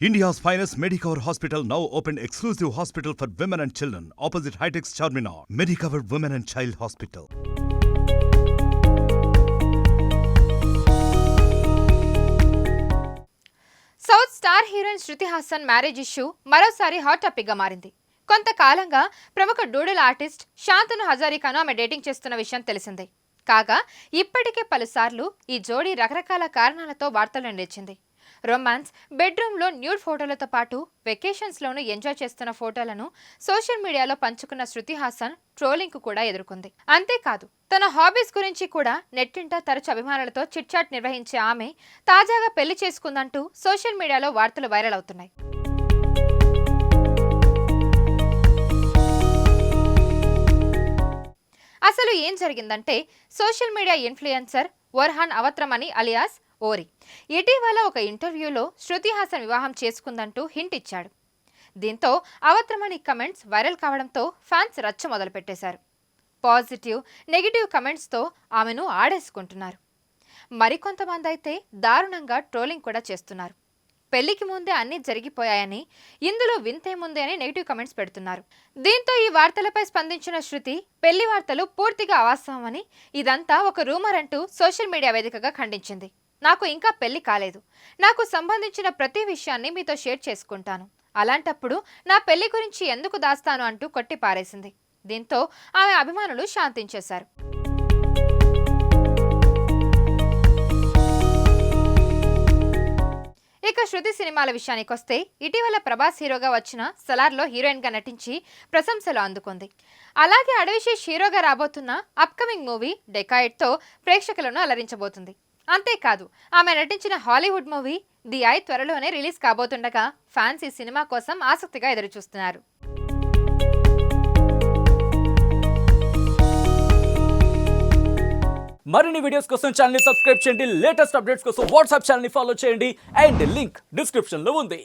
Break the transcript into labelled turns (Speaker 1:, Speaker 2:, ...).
Speaker 1: India's finest Medicover Hospital now opened exclusive hospital for women and children opposite Hitech's Charminar. Medicover Women and Child Hospital.
Speaker 2: South star heroine Shruti Haasan marriage issue మరోసారి hot topic గా మారింది. కొంతకాలంగా ప్రముఖ doodle artist Shantanu హజారికాను ఆమె dating చేస్తున్న విషయం తెలిసిందే. కాగా ఇప్పటికే పలుసార్లు ఈ జోడీ రకరకాల కారణాలతో వార్తల్లో నిలిచింది. రొమాన్స్, బెడ్రూమ్లో న్యూడ్ ఫోటోలతో పాటు వెకేషన్స్లోనూ ఎంజాయ్ చేస్తున్న ఫోటోలను సోషల్ మీడియాలో పంచుకున్న శృతి హాసన్ ట్రోలింగ్కు కూడా ఎదుర్కొంది. అంతేకాదు తన హాబీస్ గురించి కూడా నెట్టింట తరచు అభిమానులతో చిట్చాట్ నిర్వహించే ఆమె తాజాగా పెళ్లి చేసుకుందంటూ సోషల్ మీడియాలో వార్తలు వైరల్ అవుతున్నాయి. అసలు ఏం జరిగిందంటే social media influencer Orhan Awatramani alias Orry ఇటీవల ఒక ఇంటర్వ్యూలో శృతి హాసన్ వివాహం చేసుకుందంటూ హింట్ ఇచ్చాడు. దీంతో అవత్రమణి కమెంట్స్ వైరల్ కావడంతో ఫ్యాన్స్ రచ్చ మొదలుపెట్టేశారు. పాజిటివ్, నెగిటివ్ కమెంట్స్తో ఆమెను ఆడేసుకుంటున్నారు. మరికొంతమంది అయితే దారుణంగా ట్రోలింగ్ కూడా చేస్తున్నారు. పెళ్లికి ముందే అన్నీ జరిగిపోయాయని, ఇందులో వింతేముంది అని నెగిటివ్ కమెంట్స్ పెడుతున్నారు. దీంతో ఈ వార్తలపై స్పందించిన శృతి పెళ్లి వార్తలు పూర్తిగా అవాస్తవమని, ఇదంతా ఒక రూమర్ అంటూ సోషల్ మీడియా వేదికగా ఖండించింది. నాకు ఇంకా పెళ్లి కాలేదు. నాకు సంబంధించిన ప్రతి విషయాన్ని మీతో షేర్ చేసుకుంటాను. అలాంటప్పుడు నా పెళ్లి గురించి ఎందుకు దాస్తాను అంటూ కొట్టి పారేసింది. దీంతో ఆమె అభిమానులు శాంతించేశారు. ఇక శృతి సినిమాల విషయానికొస్తే ఇటీవల ప్రభాస్ హీరోగా వచ్చిన సలార్లో హీరోయిన్గా నటించి ప్రశంసలు అందుకుంది. అలాగే అడవిశేష్ హీరోగా రాబోతున్న అప్కమింగ్ మూవీ డెకాయిడ్తో ప్రేక్షకులను అలరించబోతుంది. అంతేకాదు ఆమె నటించిన హాలీవుడ్ మూవీ ది ఐ త్వరలోనే రిలీజ్ కాబోతుండగా ఫ్యాన్స్ ఈ సినిమా కోసం ఆసక్తిగా ఎదురుచూస్తున్నారు.
Speaker 3: మరిన్ని వీడియోస్ కోసం ఛానల్ ని సబ్స్క్రైబ్ చేయండి. లేటెస్ట్ అప్డేట్స్ కోసం వాట్సాప్ ఛానల్ ని ఫాలో చేయండి. అండ్ లింక్ డిస్క్రిప్షన్ లో ఉంది.